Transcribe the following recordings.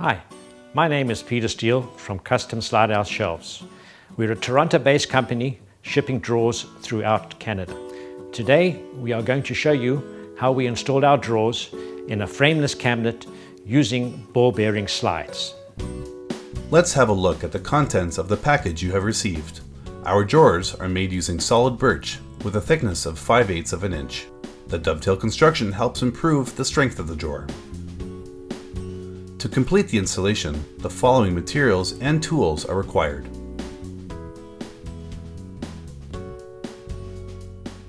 Hi, my name is Peter Steele from Custom Slideout Shelves. We're a Toronto-based company shipping drawers throughout Canada. Today, we are going to show you how we installed our drawers in a frameless cabinet using ball bearing slides. Let's have a look at the contents of the package you have received. Our drawers are made using solid birch with a thickness of 5/8 of an inch. The dovetail construction helps improve the strength of the drawer. To complete the installation, the following materials and tools are required.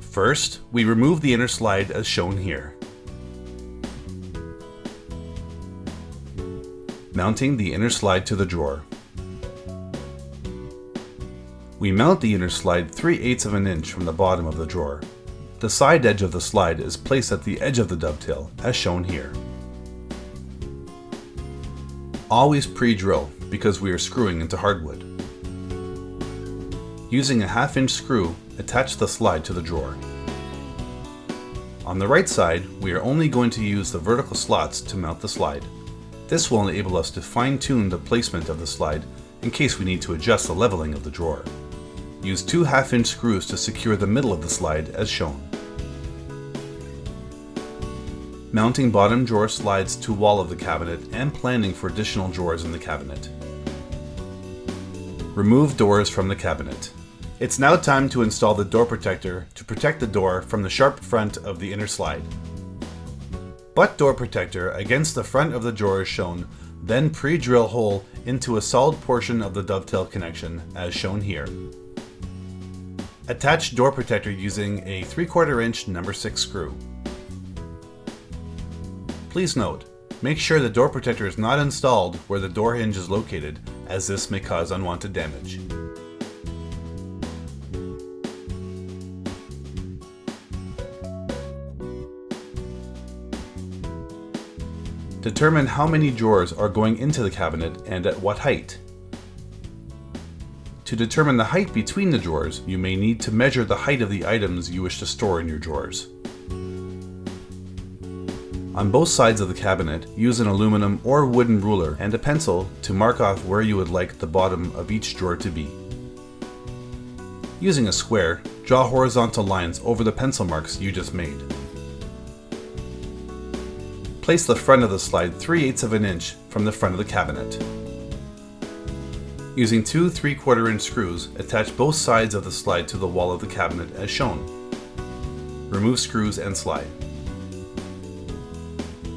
First, we remove the inner slide as shown here. Mounting the inner slide to the drawer. We mount the inner slide 3/8 of an inch from the bottom of the drawer. The side edge of the slide is placed at the edge of the dovetail, as shown here. Always pre-drill, because we are screwing into hardwood. Using a 1/2 inch screw, attach the slide to the drawer. On the right side, we are only going to use the vertical slots to mount the slide. This will enable us to fine-tune the placement of the slide in case we need to adjust the leveling of the drawer. Use 2 1/2 inch screws to secure the middle of the slide as shown. Mounting bottom drawer slides to wall of the cabinet and planning for additional drawers in the cabinet. Remove doors from the cabinet. It's now time to install the door protector to protect the door from the sharp front of the inner slide. Butt door protector against the front of the drawer is shown, then pre-drill hole into a solid portion of the dovetail connection as shown here. Attach door protector using a 3/4 inch number 6 screw. Please note, make sure the door protector is not installed where the door hinge is located, as this may cause unwanted damage. Determine how many drawers are going into the cabinet and at what height. To determine the height between the drawers, you may need to measure the height of the items you wish to store in your drawers. On both sides of the cabinet, use an aluminum or wooden ruler and a pencil to mark off where you would like the bottom of each drawer to be. Using a square, draw horizontal lines over the pencil marks you just made. Place the front of the slide 3/8 of an inch from the front of the cabinet. Using 2 3/4 inch screws, attach both sides of the slide to the wall of the cabinet as shown. Remove screws and slide.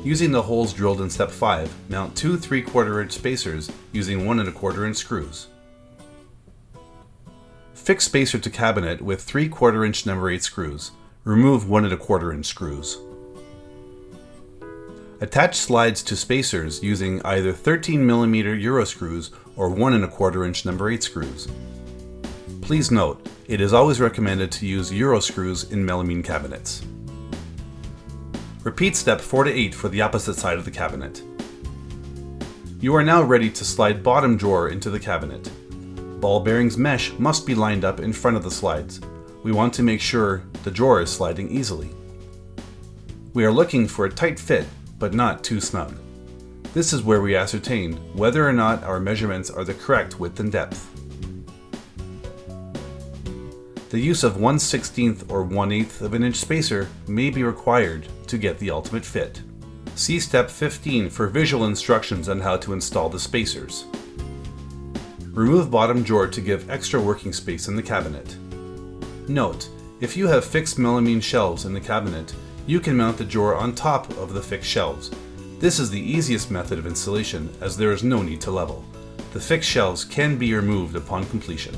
Using the holes drilled in step 5, mount 2 3/4 inch spacers using 1 1/4 inch screws. Fix spacer to cabinet with 3/4 inch number 8 screws. Remove 1 1/4 inch screws. Attach slides to spacers using either 13mm Euro screws or 1 1/4 inch number 8 screws. Please note, it is always recommended to use Euro screws in melamine cabinets. Repeat step 4 to 8 for the opposite side of the cabinet. You are now ready to slide bottom drawer into the cabinet. Ball bearings mesh must be lined up in front of the slides. We want to make sure the drawer is sliding easily. We are looking for a tight fit, but not too snug. This is where we ascertain whether or not our measurements are the correct width and depth. The use of 1/16 or 1/8 of an inch spacer may be required to get the ultimate fit. See step 15 for visual instructions on how to install the spacers. Remove bottom drawer to give extra working space in the cabinet. Note, if you have fixed melamine shelves in the cabinet, you can mount the drawer on top of the fixed shelves. This is the easiest method of installation as there is no need to level. The fixed shelves can be removed upon completion.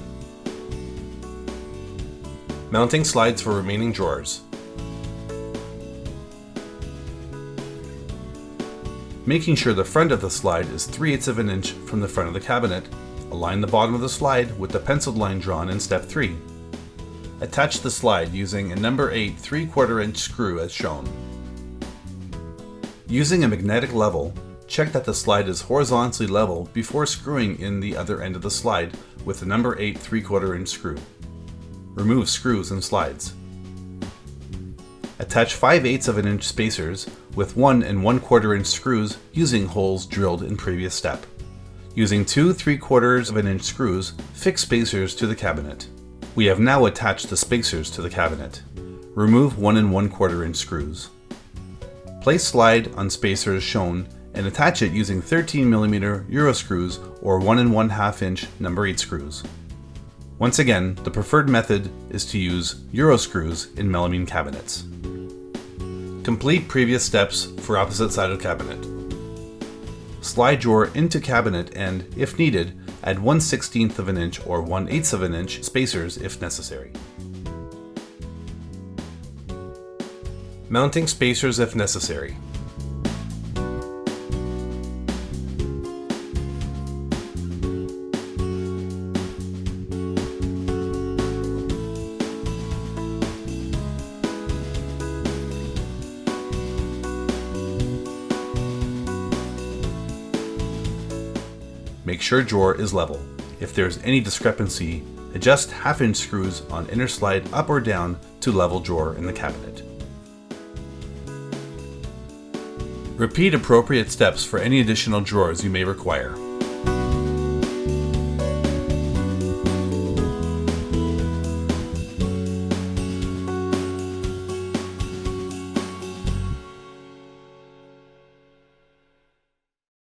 Mounting slides for remaining drawers. Making sure the front of the slide is 3/8 of an inch from the front of the cabinet, align the bottom of the slide with the penciled line drawn in step 3. Attach the slide using a number 8 3/4 inch screw as shown. Using a magnetic level, check that the slide is horizontally level before screwing in the other end of the slide with the number 8 3/4 inch screw. Remove screws and slides. Attach 5/8 of an inch spacers with 1 1/4 inch screws using holes drilled in previous step. Using 2 3/4 inch screws, fix spacers to the cabinet. We have now attached the spacers to the cabinet. Remove 1 1/4 inch screws. Place slide on spacer as shown and attach it using 13mm Euro screws or 1 1/2 inch number 8 screws. Once again, the preferred method is to use Euro screws in melamine cabinets. Complete previous steps for opposite side of cabinet. Slide drawer into cabinet and, if needed, add 1/16 inch or 1/8 inch spacers if necessary. Mounting spacers if necessary. Make sure drawer is level. If there is any discrepancy, adjust 1/2 inch screws on inner slide up or down to level drawer in the cabinet. Repeat appropriate steps for any additional drawers you may require.